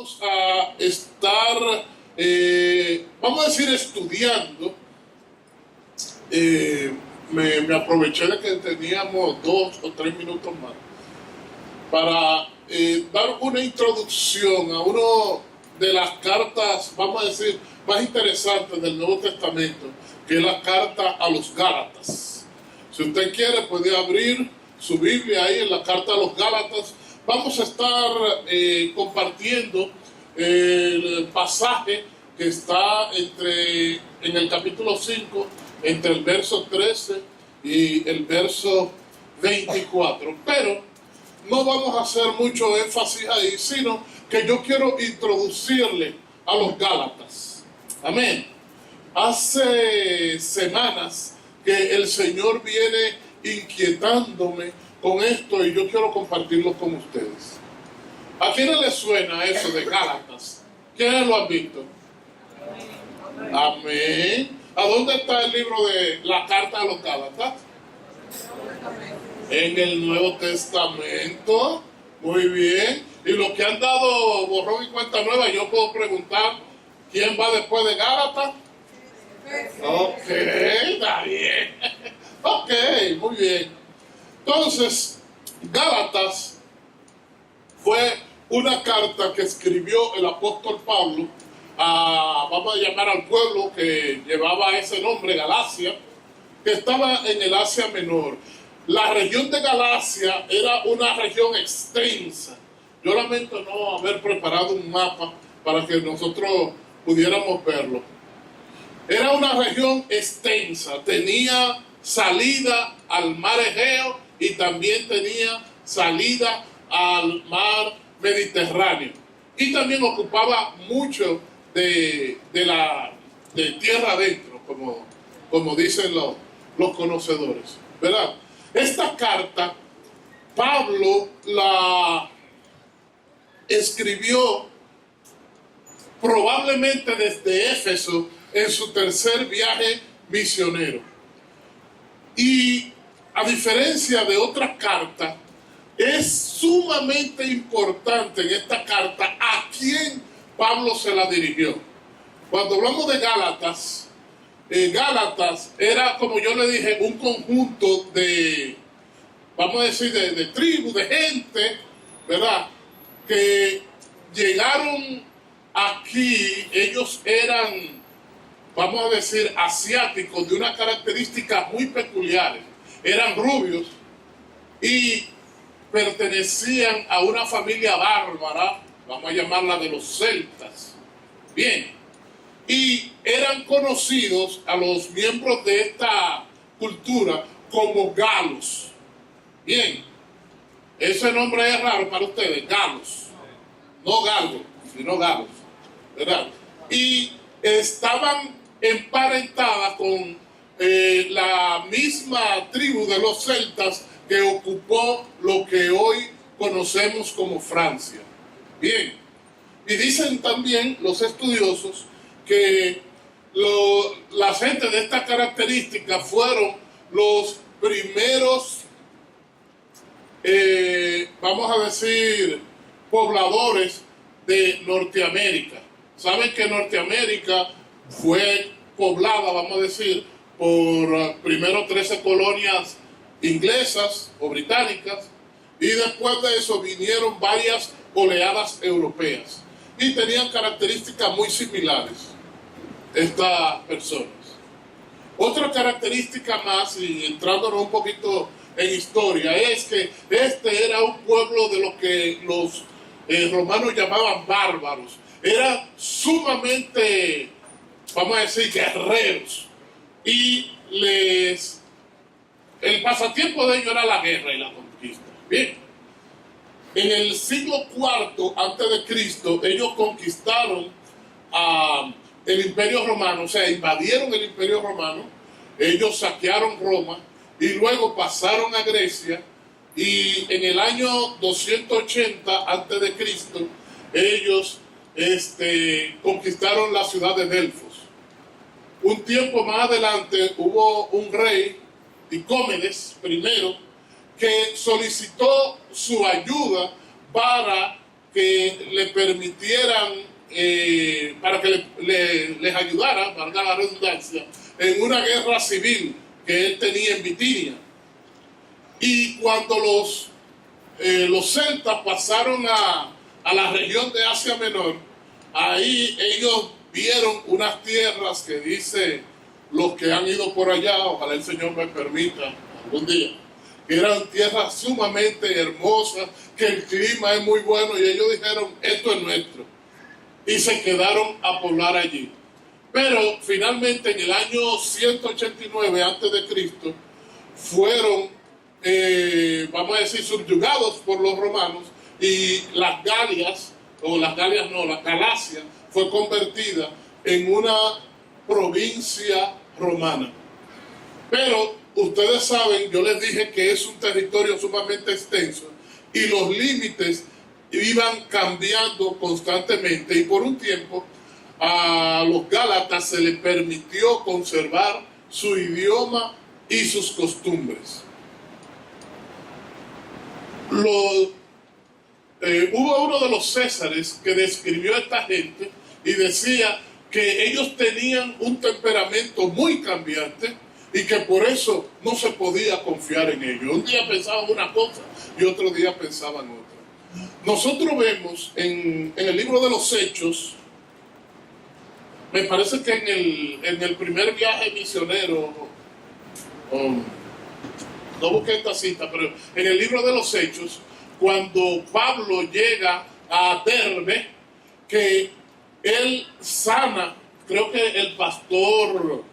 vamos a estar, vamos a decir, estudiando. Me aproveché de que teníamos 2 o 3 minutos más para dar una introducción a una de las cartas, vamos a decir, más interesantes del Nuevo Testamento, que es la carta a los Gálatas. Si usted quiere, puede abrir su Biblia ahí en la carta a los Gálatas. Vamos a estar compartiendo el pasaje que está en el capítulo 5, entre el verso 13 y el verso 24. Pero no vamos a hacer mucho énfasis ahí, sino que yo quiero introducirle a los Gálatas. Amén. Hace semanas que el Señor viene inquietándome con esto y yo quiero compartirlo con ustedes. ¿A quiénes les suena eso de Gálatas? ¿Quiénes lo han visto? Amén. ¿A dónde está el libro de la carta a los Gálatas? En el Nuevo Testamento. Muy bien. Y los que han dado borrón y cuenta nueva, yo puedo preguntar, ¿quién va después de Gálatas? Ok, está bien. Ok, muy bien. Entonces, Gálatas fue una carta que escribió el apóstol Pablo vamos a llamar al pueblo que llevaba ese nombre, Galacia, que estaba en el Asia Menor. La región de Galacia era una región extensa. Yo lamento no haber preparado un mapa para que nosotros pudiéramos verlo. Era una región extensa, tenía salida al mar Egeo y también tenía salida al mar Mediterráneo. Y también ocupaba mucho de tierra adentro, como dicen los conocedores, ¿verdad? Esta carta, Pablo la escribió probablemente desde Éfeso en su tercer viaje misionero. Y a diferencia de otras cartas, es sumamente importante en esta carta a quién Pablo se la dirigió. Cuando hablamos de Gálatas, Gálatas era, como yo le dije, un conjunto de, vamos a decir, de tribus, de gente, ¿verdad? Que llegaron aquí, ellos eran, vamos a decir, asiáticos, de unas características muy peculiares. Eran rubios y pertenecían a una familia bárbara, vamos a llamarla de los celtas. Bien, y eran conocidos a los miembros de esta cultura como galos. Bien, ese nombre es raro para ustedes, galos. No galos, sino galos, ¿verdad? Y estaban emparentadas con la misma tribu de los celtas que ocupó lo que hoy conocemos como Francia. Bien, y dicen también los estudiosos que la gente de esta característica fueron los primeros, vamos a decir, pobladores de Norteamérica. Saben que Norteamérica fue poblada, vamos a decir, por primero 13 colonias inglesas o británicas, y después de eso vinieron varias oleadas europeas y tenían características muy similares estas personas. Otra característica más, y entrándonos un poquito en historia, es que este era un pueblo de lo que los romanos llamaban bárbaros. Eran sumamente, vamos a decir, guerreros, y el pasatiempo de ellos era la guerra y la conquista. Bien, en el siglo IV antes de Cristo, ellos conquistaron el Imperio Romano, o sea, invadieron el Imperio Romano, ellos saquearon Roma y luego pasaron a Grecia, y en el año 280 antes de Cristo, ellos conquistaron la ciudad de Delfos. Un tiempo más adelante hubo un rey, Dicómedes I, que solicitó su ayuda para que le permitieran, para que les ayudara, valga la redundancia, en una guerra civil que él tenía en Bitinia. Y cuando los celtas pasaron a la región de Asia Menor, ahí ellos vieron unas tierras que dice los que han ido por allá, ojalá el Señor me permita algún día, que eran tierras sumamente hermosas, que el clima es muy bueno, y ellos dijeron, esto es nuestro, y se quedaron a poblar allí. Pero finalmente en el año 189 a.C. fueron, vamos a decir, subyugados por los romanos, y las Galias, la Galacia fue convertida en una provincia romana. Pero ustedes saben, yo les dije que es un territorio sumamente extenso y los límites iban cambiando constantemente, y por un tiempo a los gálatas se les permitió conservar su idioma y sus costumbres. Hubo uno de los césares que describió a esta gente y decía que ellos tenían un temperamento muy cambiante y que por eso no se podía confiar en ellos. Un día pensaban una cosa y otro día pensaban otra. Nosotros vemos en el libro de los Hechos, me parece que en el primer viaje misionero, no busqué esta cita, pero en el libro de los Hechos, cuando Pablo llega a Derbe, que él sana, creo que el pastor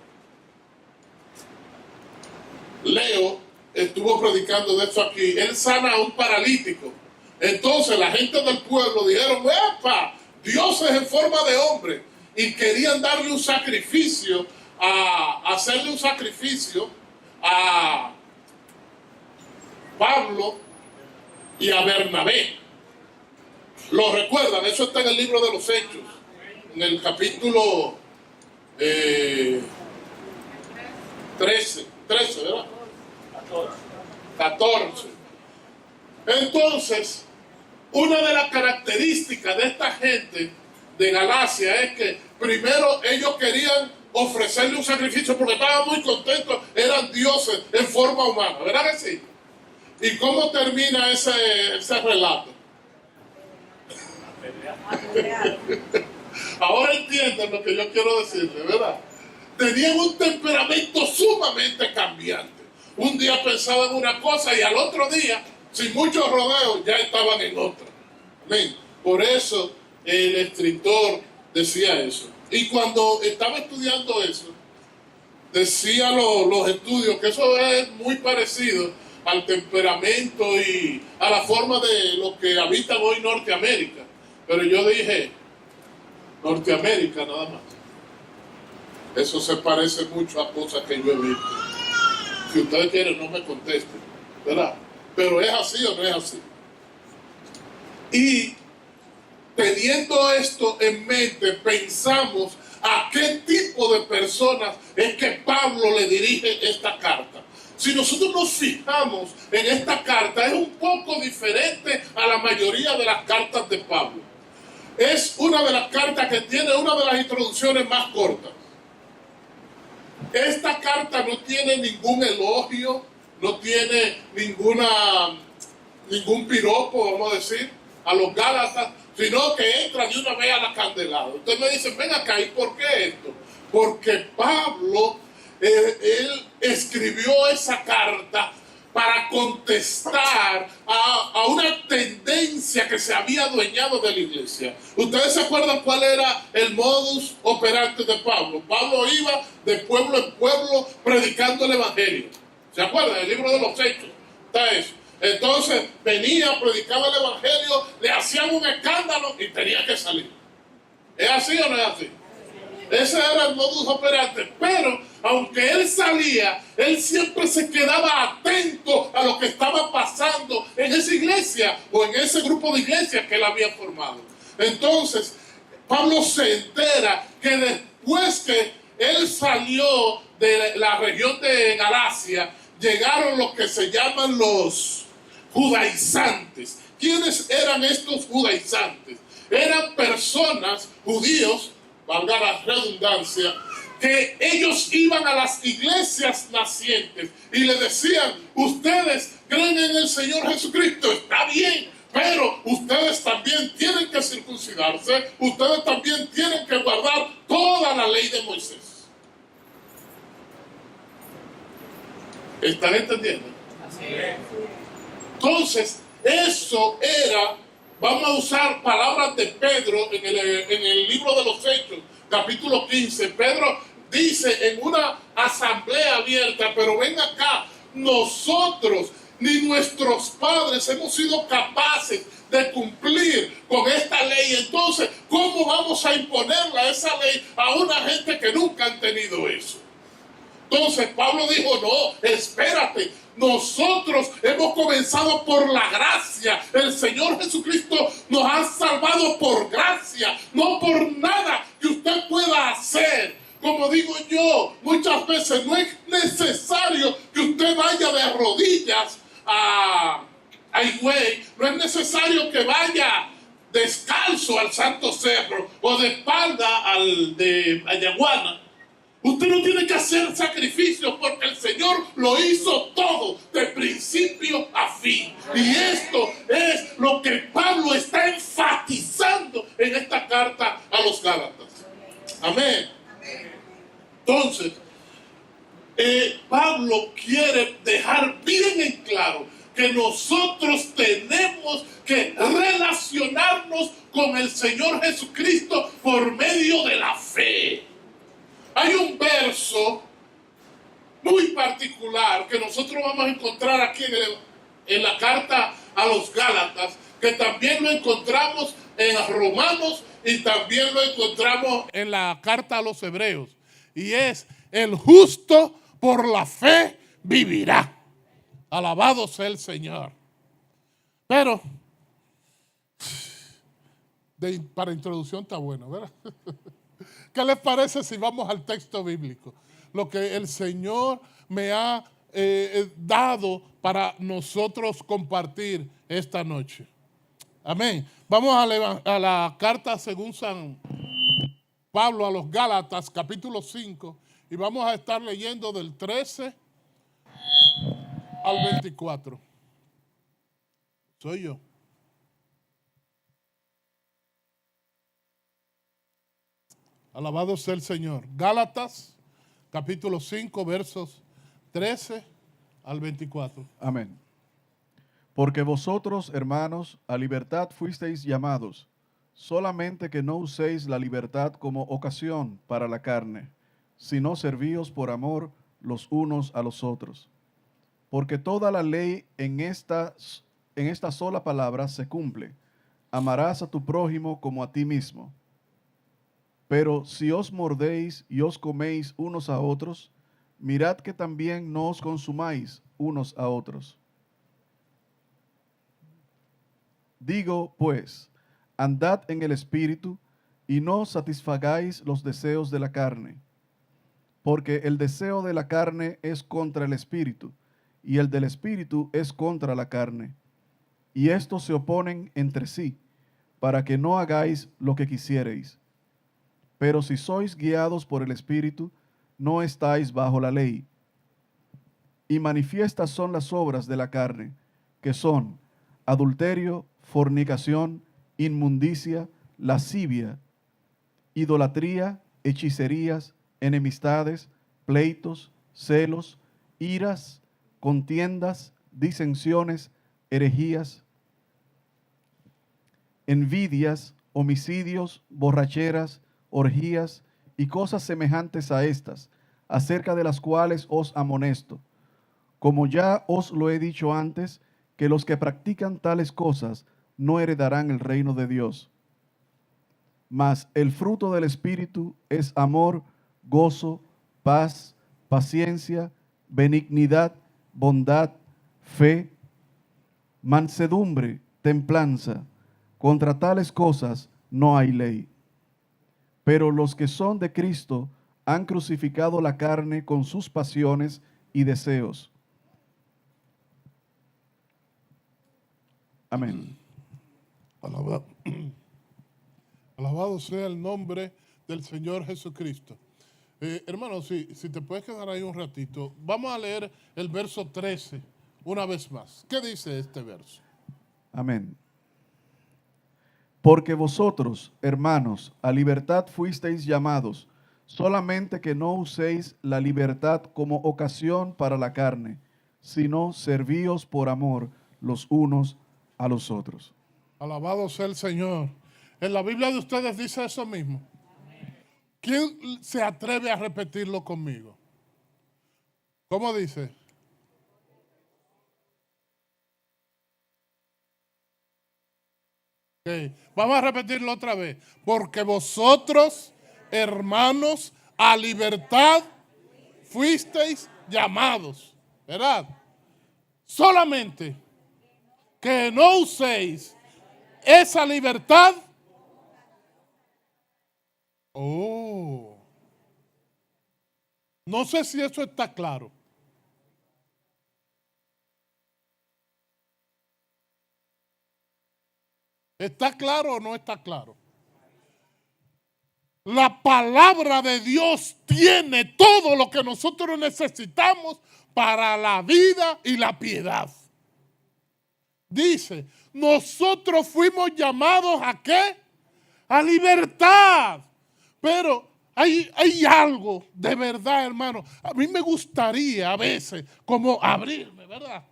Leo estuvo predicando de esto aquí, él sana a un paralítico. Entonces la gente del pueblo dijeron, ¡epa! Dios es en forma de hombre. Y querían darle un sacrificio, hacerle un sacrificio a Pablo y a Bernabé. ¿Lo recuerdan? Eso está en el libro de los Hechos, en el capítulo 13, ¿verdad? 14. Entonces, una de las características de esta gente de Galacia es que primero ellos querían ofrecerle un sacrificio porque estaban muy contentos, eran dioses en forma humana, ¿verdad que sí? ¿Y cómo termina ese relato? Ahora entienden lo que yo quiero decirles, ¿verdad? Tenían un temperamento sumamente cambiante. Un día pensaban una cosa y al otro día, sin muchos rodeos, ya estaban en otra. ¿Amén? Por eso el escritor decía eso. Y cuando estaba estudiando eso, decía los estudios que eso es muy parecido al temperamento y a la forma de los que habitan hoy Norteamérica. Pero yo dije, Norteamérica nada más. Eso se parece mucho a cosas que yo he visto. Si ustedes quieren, no me contesten, ¿verdad? Pero ¿es así o no es así? Y teniendo esto en mente, pensamos a qué tipo de personas es que Pablo le dirige esta carta. Si nosotros nos fijamos en esta carta, es un poco diferente a la mayoría de las cartas de Pablo. Es una de las cartas que tiene una de las introducciones más cortas. Esta carta no tiene ningún elogio, no tiene ningún piropo, vamos a decir, a los Gálatas, sino que entra de una vez a la candelada. Ustedes me dicen, ven acá, ¿y por qué esto? Porque Pablo, él escribió esa carta para contestar a una tendencia que se había adueñado de la iglesia. ¿Ustedes se acuerdan cuál era el modus operandi de Pablo? Pablo iba de pueblo en pueblo predicando el evangelio. ¿Se acuerdan? El libro de los Hechos está eso. Entonces venía, predicaba el evangelio, le hacían un escándalo y tenía que salir. ¿Es así o no es así? Ese era el modus operandi. Pero aunque él salía, él siempre se quedaba atento a lo que estaba pasando en esa iglesia o en ese grupo de iglesias que él había formado. Entonces Pablo se entera que después que él salió de la región de Galacia, llegaron los que se llaman los judaizantes, ¿Quiénes eran estos judaizantes? Eran personas, judíos, valga la redundancia, que ellos iban a las iglesias nacientes y le decían: ustedes creen en el Señor Jesucristo, está bien, pero ustedes también tienen que circuncidarse, ustedes también tienen que guardar toda la ley de Moisés. ¿Están entendiendo? Así es. Entonces, eso era, vamos a usar palabras de Pedro en el libro de los Hechos, capítulo 15. Pedro dice en una asamblea abierta: pero ven acá, nosotros ni nuestros padres hemos sido capaces de cumplir con esta ley. Entonces, ¿cómo vamos a imponerla esa ley a una gente que nunca han tenido eso? Entonces Pablo dijo: no, espérate, nosotros hemos comenzado por la gracia. El Señor Jesucristo nos ha salvado por gracia, no por nada que usted pueda hacer. Como digo yo, muchas veces no es necesario que usted vaya de rodillas a Higüey, no es necesario que vaya descalzo al Santo Cerro o de espalda al de Ayaguana. Usted no tiene que hacer sacrificios porque el Señor lo hizo todo de principio a fin. Y esto es lo que Pablo está enfatizando en esta carta a los Gálatas. Amén. Entonces, Pablo quiere dejar bien en claro que nosotros tenemos que relacionarnos con el Señor Jesucristo por medio de la fe. Hay un verso muy particular que nosotros vamos a encontrar aquí en la carta a los Gálatas, que también lo encontramos en Romanos y también lo encontramos en la carta a los Hebreos. Y es: el justo por la fe vivirá. Alabado sea el Señor. Pero, para introducción está bueno, ¿verdad? ¿Qué les parece si vamos al texto bíblico? Lo que el Señor me ha dado para nosotros compartir esta noche. Amén. Vamos a la carta según San Pablo a los Gálatas, capítulo 5, y vamos a estar leyendo del 13 al 24. Soy yo. Alabado sea el Señor. Gálatas, capítulo 5, versos 13 al 24. Amén. Porque vosotros, hermanos, a libertad fuisteis llamados, solamente que no uséis la libertad como ocasión para la carne, sino servíos por amor los unos a los otros. Porque toda la ley en esta sola palabra se cumple: amarás a tu prójimo como a ti mismo. Pero si os mordéis y os coméis unos a otros, mirad que también no os consumáis unos a otros. Digo, pues, andad en el Espíritu, y no satisfagáis los deseos de la carne. Porque el deseo de la carne es contra el Espíritu, y el del Espíritu es contra la carne. Y estos se oponen entre sí, para que no hagáis lo que quisiereis. Pero si sois guiados por el Espíritu, no estáis bajo la ley. Y manifiestas son las obras de la carne, que son adulterio, fornicación, inmundicia, lascivia, idolatría, hechicerías, enemistades, pleitos, celos, iras, contiendas, disensiones, herejías, envidias, homicidios, borracheras, orgías y cosas semejantes a estas, acerca de las cuales os amonesto, como ya os lo he dicho antes, que los que practican tales cosas no heredarán el reino de Dios. Mas el fruto del Espíritu es amor, gozo, paz, paciencia, benignidad, bondad, fe, mansedumbre, templanza. Contra tales cosas no hay ley. Pero los que son de Cristo han crucificado la carne con sus pasiones y deseos. Amén. Alabado, alabado sea el nombre del Señor Jesucristo. Hermano, si te puedes quedar ahí un ratito, vamos a leer el verso 13 una vez más. ¿Qué dice este verso? Amén. Porque vosotros, hermanos, a libertad fuisteis llamados, solamente que no uséis la libertad como ocasión para la carne, sino servíos por amor los unos a los otros. Alabado sea el Señor. En la Biblia de ustedes dice eso mismo. ¿Quién se atreve a repetirlo conmigo? ¿Cómo dice? Okay. Vamos a repetirlo otra vez. Porque vosotros, hermanos, a libertad fuisteis llamados. ¿Verdad? Solamente que no uséis esa libertad. Oh. No sé si eso está claro. ¿Está claro o no está claro? La palabra de Dios tiene todo lo que nosotros necesitamos para la vida y la piedad. Dice, nosotros fuimos llamados ¿a qué? A libertad. Pero hay algo de verdad, hermano. A mí me gustaría a veces como abrirme, ¿verdad?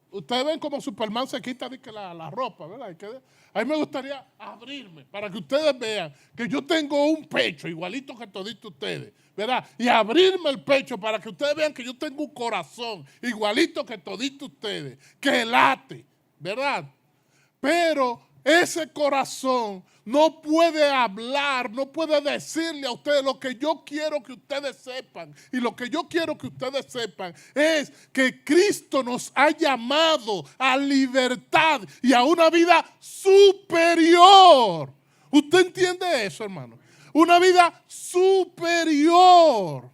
Ustedes ven como Superman se quita la ropa, ¿verdad? A mí me gustaría abrirme para que ustedes vean que yo tengo un pecho igualito que todito ustedes, ¿verdad? Y abrirme el pecho para que ustedes vean que yo tengo un corazón igualito que todito ustedes, que late, ¿verdad? Pero ese corazón no puede hablar, no puede decirle a ustedes lo que yo quiero que ustedes sepan. Y lo que yo quiero que ustedes sepan es que Cristo nos ha llamado a libertad y a una vida superior. ¿Usted entiende eso, hermano? Una vida superior.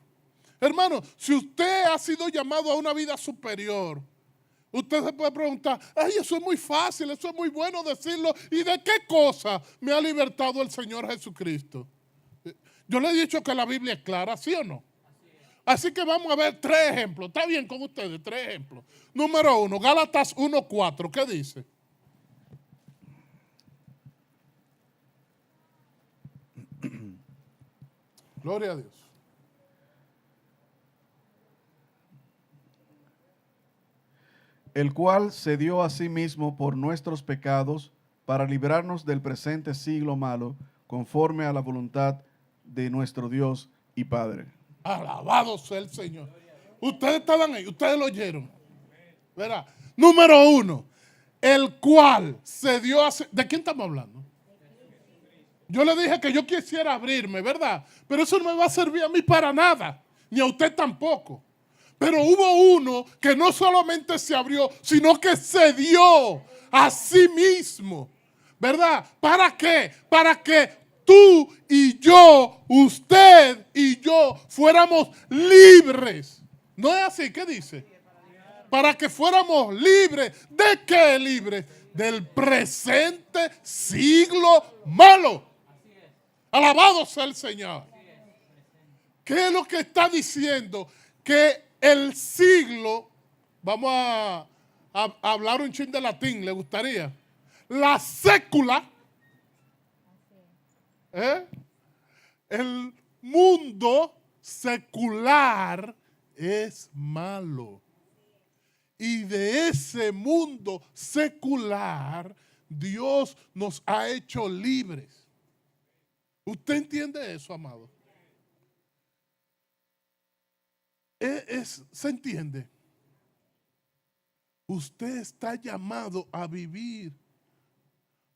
Hermano, si usted ha sido llamado a una vida superior, usted se puede preguntar, ay, eso es muy fácil, eso es muy bueno decirlo. ¿Y de qué cosa me ha libertado el Señor Jesucristo? Yo le he dicho que la Biblia es clara, ¿sí o no? Así que vamos a ver 3 ejemplos. ¿Está bien con ustedes? 3 ejemplos. Número 1, Gálatas 1:4. ¿Qué dice? Gloria a Dios. El cual se dio a sí mismo por nuestros pecados para librarnos del presente siglo malo, conforme a la voluntad de nuestro Dios y Padre. Alabado sea el Señor. Ustedes estaban ahí, ustedes lo oyeron. ¿Verdad? Número 1, el cual se dio a sí. ¿De quién estamos hablando? Yo le dije que yo quisiera abrirme, ¿verdad? Pero eso no me va a servir a mí para nada, ni a usted tampoco. Pero hubo uno que no solamente se abrió, sino que se dio a sí mismo. ¿Verdad? ¿Para qué? Para que tú y yo, usted y yo, fuéramos libres. ¿No es así? ¿Qué dice? Para que fuéramos libres. ¿De qué libres? Del presente siglo malo. Alabado sea el Señor. ¿Qué es lo que está diciendo? Que el siglo, vamos a hablar un chin de latín, ¿le gustaría? La sécula, el mundo secular es malo. Y de ese mundo secular, Dios nos ha hecho libres. ¿Usted entiende eso, amado? ¿Se entiende? Usted está llamado a vivir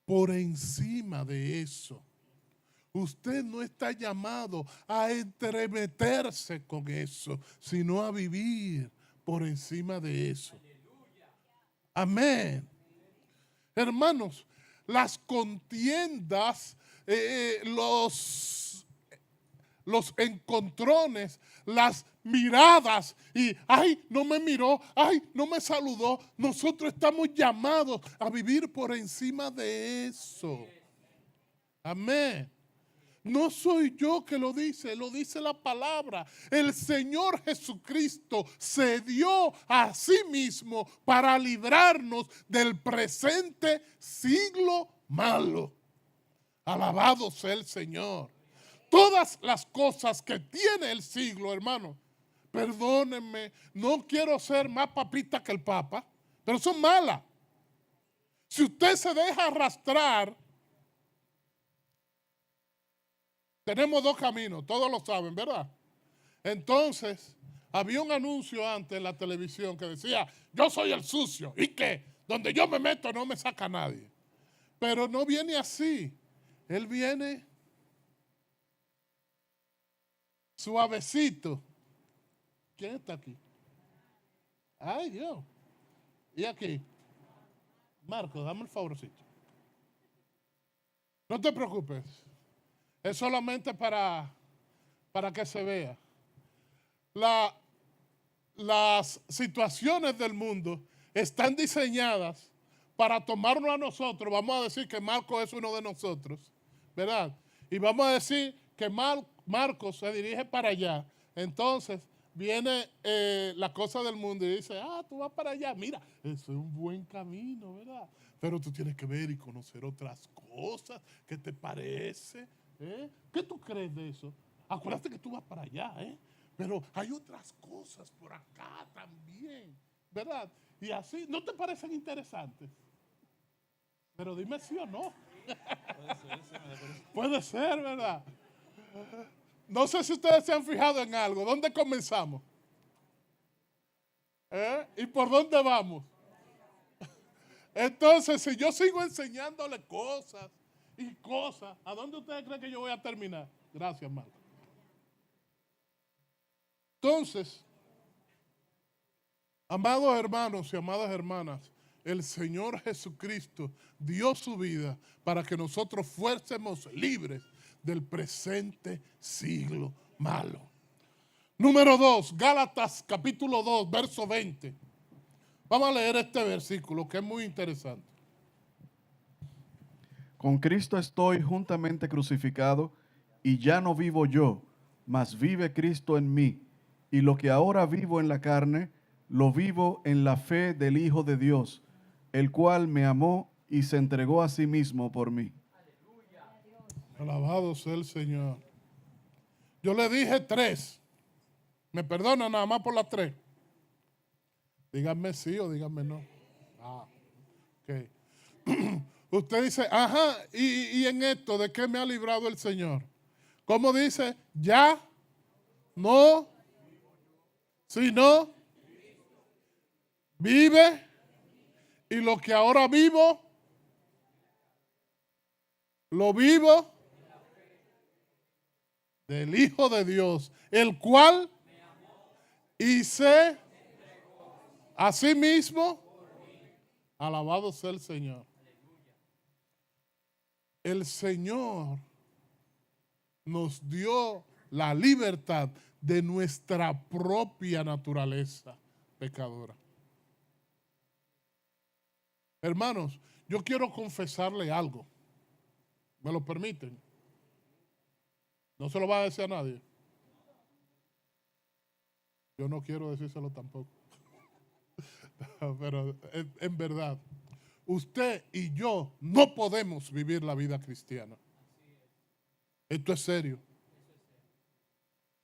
por encima de eso. Usted no está llamado a entremeterse con eso, sino a vivir por encima de eso. Amén. Hermanos, las contiendas, los encontrones, las miradas y, ay, no me miró, ay, no me saludó. Nosotros estamos llamados a vivir por encima de eso. Amén. No soy yo que lo dice la palabra. El Señor Jesucristo se dio a sí mismo para librarnos del presente siglo malo. Alabado sea el Señor. Todas las cosas que tiene el siglo, hermano, perdónenme, no quiero ser más papista que el Papa, pero son malas. Si usted se deja arrastrar, tenemos dos caminos, todos lo saben, ¿verdad? Entonces, había un anuncio antes en la televisión que decía, yo soy el sucio, ¿y qué? Donde yo me meto no me saca nadie. Pero no viene así. Él viene suavecito. ¿Quién está aquí? Ay, Dios. ¿Y aquí? Marco, dame el favorcito. No te preocupes. Es solamente para que se vea. Las situaciones del mundo están diseñadas para tomarnos a nosotros. Vamos a decir que Marco es uno de nosotros, ¿verdad? Y vamos a decir que Marcos se dirige para allá. Entonces viene la cosa del mundo y dice, tú vas para allá. Mira, eso es un buen camino, ¿verdad? Pero tú tienes que ver y conocer otras cosas. ¿Qué te parece? ¿Qué tú crees de eso? Acuérdate que tú vas para allá, pero hay otras cosas por acá también, ¿verdad? Y así, ¿no te parecen interesantes? Pero dime sí o no. Puede ser, ¿verdad? No sé si ustedes se han fijado en algo. ¿Dónde comenzamos? ¿Y por dónde vamos? Entonces, si yo sigo enseñándole cosas y cosas, ¿a dónde ustedes creen que yo voy a terminar? Gracias, Marco. Entonces, amados hermanos y amadas hermanas, el Señor Jesucristo dio su vida para que nosotros fuésemos libres del presente siglo malo. Número 2, Gálatas capítulo 2, verso 20. Vamos a leer este versículo que es muy interesante. Con Cristo estoy juntamente crucificado, y ya no vivo yo, mas vive Cristo en mí. Y lo que ahora vivo en la carne, lo vivo en la fe del Hijo de Dios, el cual me amó y se entregó a sí mismo por mí. Alabado sea el Señor. Yo le dije 3. ¿Me perdona nada más por las 3? Díganme sí o díganme no. Ok. Usted dice, y en esto, ¿de qué me ha librado el Señor? ¿Cómo dice? Ya no, sino vive, y lo que ahora vivo, lo vivo del Hijo de Dios, el cual hice a sí mismo. Alabado sea el Señor. El Señor nos dio la libertad de nuestra propia naturaleza pecadora. Hermanos, yo quiero confesarle algo. ¿Me lo permiten? No se lo va a decir a nadie. Yo no quiero decírselo tampoco. Pero en verdad, usted y yo no podemos vivir la vida cristiana. Esto es serio.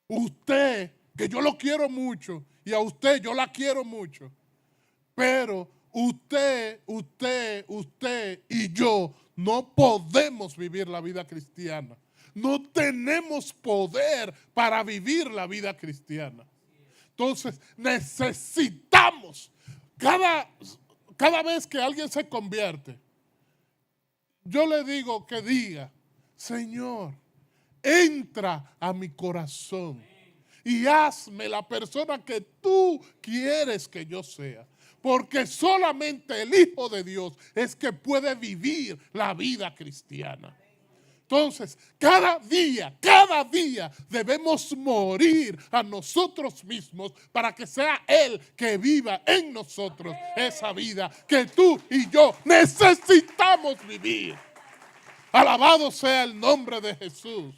Usted, que yo lo quiero mucho, y a usted yo la quiero mucho, pero usted y yo no podemos vivir la vida cristiana. No tenemos poder para vivir la vida cristiana. Entonces necesitamos, cada vez que alguien se convierte, yo le digo que diga, Señor, entra a mi corazón y hazme la persona que tú quieres que yo sea. Porque solamente el Hijo de Dios es que puede vivir la vida cristiana. Entonces, cada día debemos morir a nosotros mismos para que sea Él que viva en nosotros esa vida que tú y yo necesitamos vivir. Alabado sea el nombre de Jesús.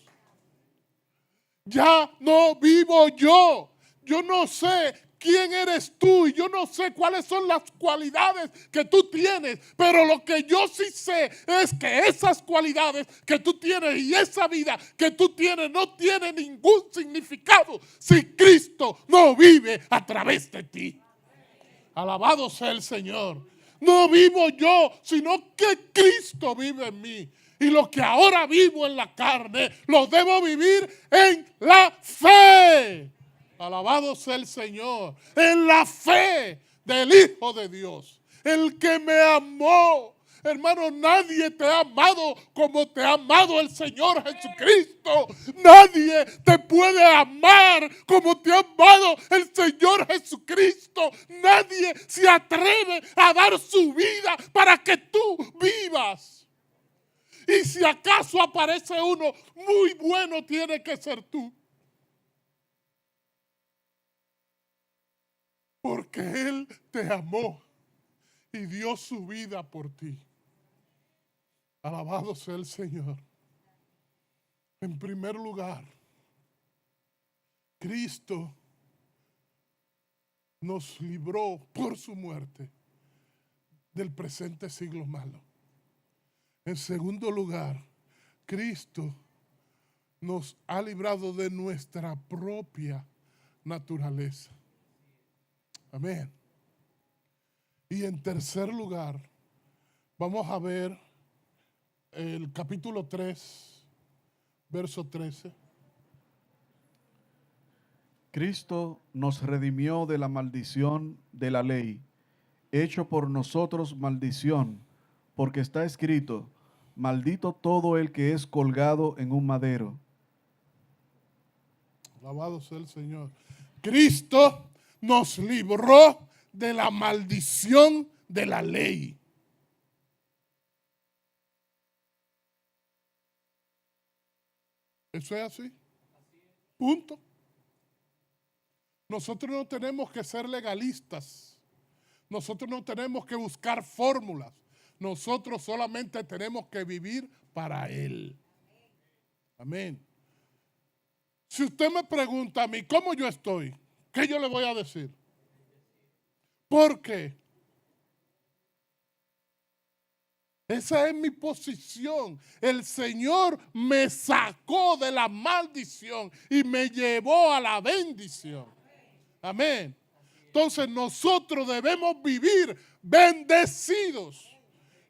Ya no vivo yo. Yo no sé quién eres tú y yo no sé cuáles son las cualidades que tú tienes, pero lo que yo sí sé es que esas cualidades que tú tienes y esa vida que tú tienes no tiene ningún significado si Cristo no vive a través de ti. Alabado sea el Señor. No vivo yo, sino que Cristo vive en mí. Y lo que ahora vivo en la carne, lo debo vivir en la fe. Alabado sea el Señor. En la fe del Hijo de Dios. El que me amó. Hermano, nadie te ha amado como te ha amado el Señor Jesucristo. Nadie te puede amar como te ha amado el Señor Jesucristo. Nadie se atreve a dar su vida para que tú vivas. Y si acaso aparece uno muy bueno, tiene que ser tú. Porque Él te amó y dio su vida por ti. Alabado sea el Señor. En primer lugar, Cristo nos libró por su muerte del presente siglo malo. En segundo lugar, Cristo nos ha librado de nuestra propia naturaleza. Amén. Y en tercer lugar, vamos a ver el capítulo 3, verso 13. Cristo nos redimió de la maldición de la ley, hecho por nosotros maldición, porque está escrito, maldito todo el que es colgado en un madero. Alabado sea el Señor. Cristo nos libró de la maldición de la ley. Eso es así. Punto. Nosotros no tenemos que ser legalistas. Nosotros no tenemos que buscar fórmulas. Nosotros solamente tenemos que vivir para Él. Amén. Si usted me pregunta a mí cómo yo estoy, ¿qué yo le voy a decir? ¿Por qué? Esa es mi posición. El Señor me sacó de la maldición y me llevó a la bendición. Amén. Entonces nosotros debemos vivir bendecidos.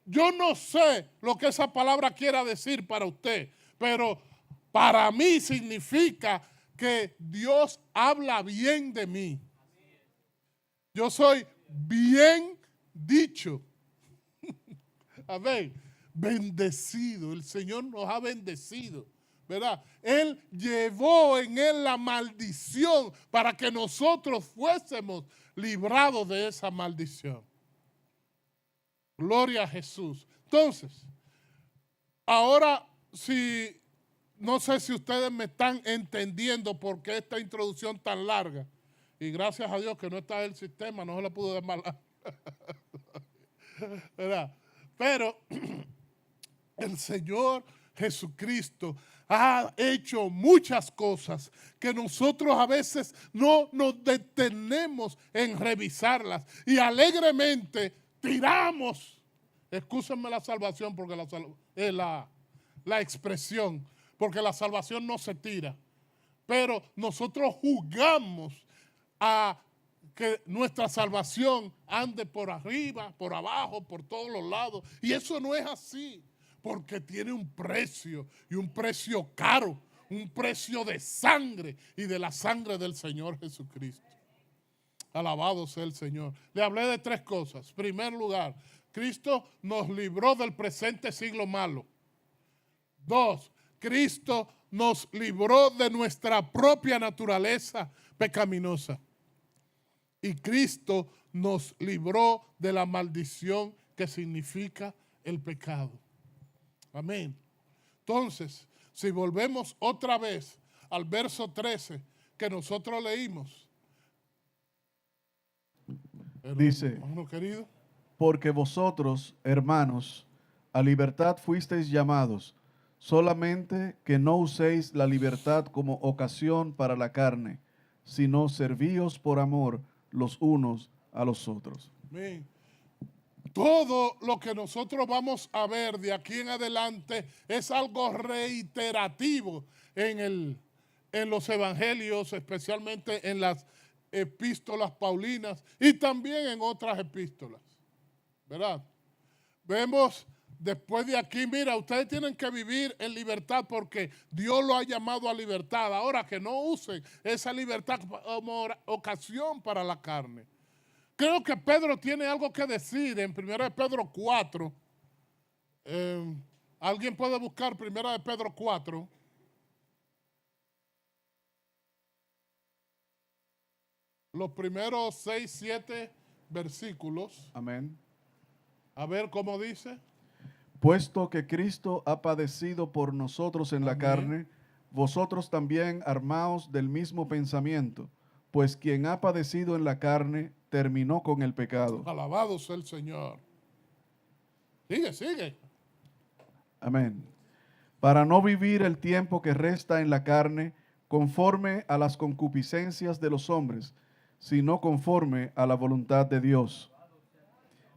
Yo no sé lo que esa palabra quiera decir para usted, pero para mí significa que Dios habla bien de mí. Yo soy bien dicho. Amén. Bendecido. El Señor nos ha bendecido, ¿verdad? Él llevó en Él la maldición para que nosotros fuésemos librados de esa maldición. Gloria a Jesús. Entonces, ahora no sé si ustedes me están entendiendo por qué esta introducción tan larga. Y gracias a Dios que no está el sistema, no se la pudo dar más larga. ¿Verdad? Pero el Señor Jesucristo ha hecho muchas cosas que nosotros a veces no nos detenemos en revisarlas y alegremente tiramos, excúsenme la salvación porque la expresión, porque la salvación no se tira, pero nosotros juzgamos a que nuestra salvación ande por arriba, por abajo, por todos los lados. Y eso no es así, porque tiene un precio, y un precio caro, un precio de sangre, y de la sangre del Señor Jesucristo. Alabado sea el Señor. Le hablé de tres cosas. En primer lugar, Cristo nos libró del presente siglo malo. 2, Cristo nos libró de nuestra propia naturaleza pecaminosa. Y Cristo nos libró de la maldición que significa el pecado. Amén. Entonces, si volvemos otra vez al verso 13 que nosotros leímos, dice, hermano querido, porque vosotros, hermanos, a libertad fuisteis llamados, solamente que no uséis la libertad como ocasión para la carne, sino servíos por amor los unos a los otros. amén. Todo lo que nosotros vamos a ver de aquí en adelante es algo reiterativo en los evangelios, especialmente en las epístolas paulinas y también en otras epístolas, ¿verdad? Vemos después de aquí, mira, ustedes tienen que vivir en libertad porque Dios lo ha llamado a libertad. Ahora que no usen esa libertad como ocasión para la carne. Creo que Pedro tiene algo que decir en 1 Pedro 4. ¿Alguien puede buscar 1 Pedro 4? Los primeros 6, 7 versículos. Amén. A ver cómo dice. Puesto que Cristo ha padecido por nosotros en la Amén. carne, vosotros también armaos del mismo pensamiento, pues quien ha padecido en la carne terminó con el pecado. Alabado sea el Señor. Sigue. Amén. Para no vivir el tiempo que resta en la carne conforme a las concupiscencias de los hombres, sino conforme a la voluntad de Dios.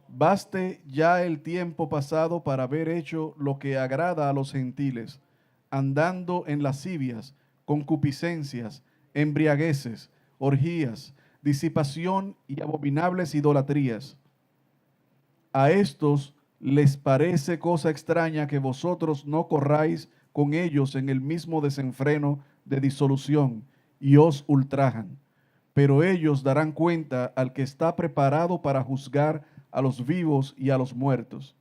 Baste ya el tiempo pasado para haber hecho lo que agrada a los gentiles, andando en lascivias, concupiscencias, embriagueces, orgías, disipación y abominables idolatrías. A estos les parece cosa extraña que vosotros no corráis con ellos en el mismo desenfreno de disolución y os ultrajan. Pero ellos darán cuenta al que está preparado para juzgar a los vivos y a los muertos.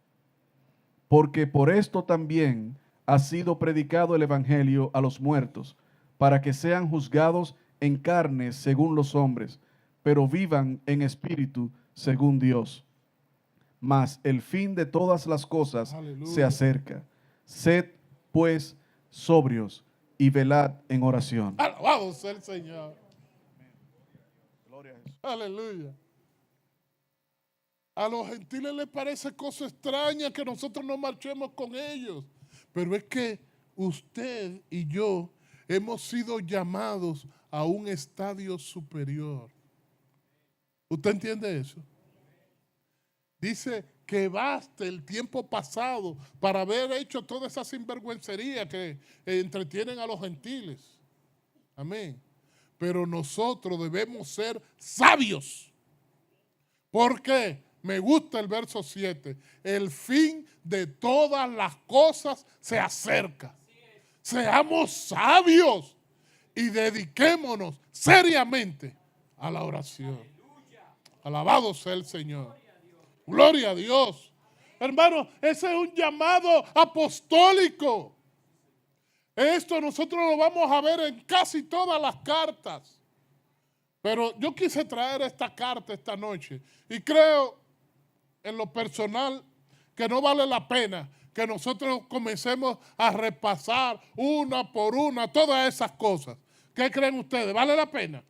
Porque por esto también ha sido predicado el Evangelio a los muertos, para que sean juzgados en carne según los hombres, pero vivan en espíritu según Dios. Mas el fin de todas las cosas Aleluya. se acerca. Sed, pues, sobrios y velad en oración. Alabado sea el Señor. Aleluya. A los gentiles les parece cosa extraña que nosotros no marchemos con ellos. Pero es que usted y yo hemos sido llamados a un estadio superior. ¿Usted entiende eso? Dice que baste el tiempo pasado para haber hecho toda esa sinvergüencería que entretienen a los gentiles. Amén. Pero nosotros debemos ser sabios. ¿Por qué? Me gusta el verso 7. El fin de todas las cosas se acerca. Seamos sabios y dediquémonos seriamente a la oración. Alabado sea el Señor. Gloria a Dios. Hermano, ese es un llamado apostólico. Esto nosotros lo vamos a ver en casi todas las cartas. Pero yo quise traer esta carta esta noche y creo en lo personal que no vale la pena que nosotros comencemos a repasar una por una todas esas cosas. ¿Qué creen ustedes? ¿Vale la pena?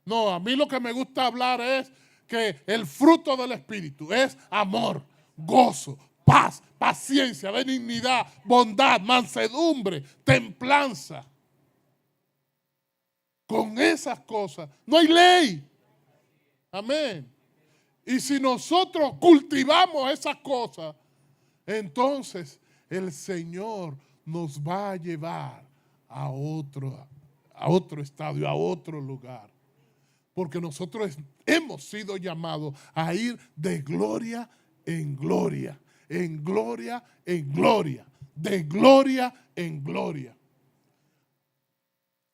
No, a mí lo que me gusta hablar es que el fruto del Espíritu es amor, gozo, paz, paciencia, benignidad, bondad, mansedumbre, templanza. Con esas cosas no hay ley. Amén. Y si nosotros cultivamos esas cosas, entonces el Señor nos va a llevar a otro estadio, a otro lugar. Porque nosotros hemos sido llamados a ir de gloria en gloria, en gloria en gloria, de gloria en gloria,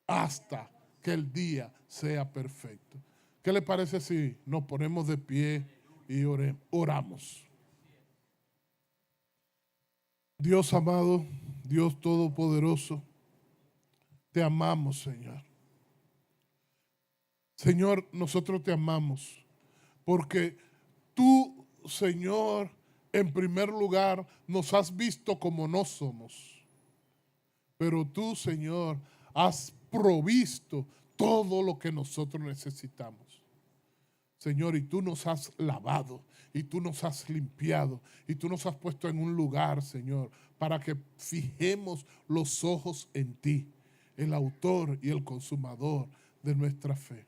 hasta que el día sea perfecto. ¿Qué le parece si nos ponemos de pie y oramos? Dios amado, Dios todopoderoso, te amamos, Señor. Señor, nosotros te amamos porque tú, Señor, en primer lugar, nos has visto como no somos. pero tú, Señor, has provisto todo lo que nosotros necesitamos. Señor, y tú nos has lavado, y tú nos has limpiado, y tú nos has puesto en un lugar, Señor, para que fijemos los ojos en ti, el autor y el consumador de nuestra fe.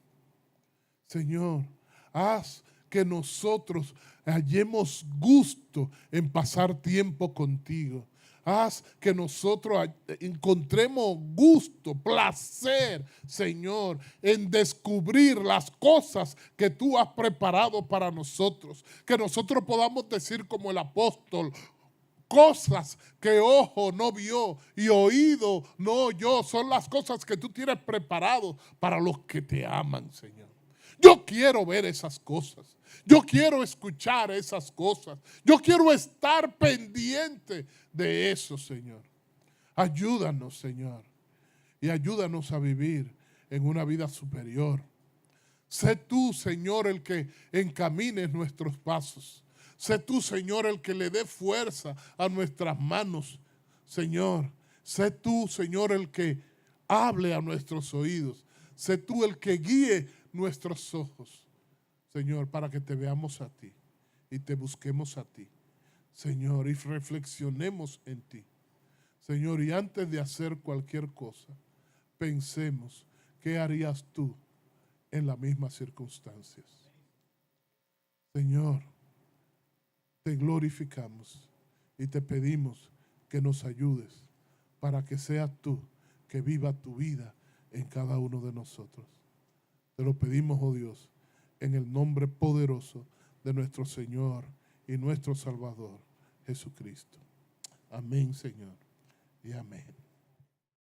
Señor, haz que nosotros hallemos gusto en pasar tiempo contigo. Haz que nosotros encontremos gusto, placer, Señor, en descubrir las cosas que tú has preparado para nosotros. Que nosotros podamos decir como el apóstol: cosas que ojo no vio y oído no oyó, son las cosas que tú tienes preparado para los que te aman, Señor. Yo quiero ver esas cosas. Yo quiero escuchar esas cosas. Yo quiero estar pendiente de eso, Señor. Ayúdanos, Señor. Y ayúdanos a vivir en una vida superior. Sé tú, Señor, el que encamines nuestros pasos. Sé tú, Señor, el que le dé fuerza a nuestras manos, Señor. Sé tú, Señor, el que hable a nuestros oídos. Sé tú el que guíe nuestros ojos, Señor, para que te veamos a ti y te busquemos a ti, Señor, y reflexionemos en ti, Señor, y antes de hacer cualquier cosa, pensemos qué harías tú en las mismas circunstancias. Señor, te glorificamos y te pedimos que nos ayudes para que seas tú que viva tu vida en cada uno de nosotros. Te lo pedimos, oh Dios, en el nombre poderoso de nuestro Señor y nuestro Salvador, Jesucristo. Amén, Señor, y amén.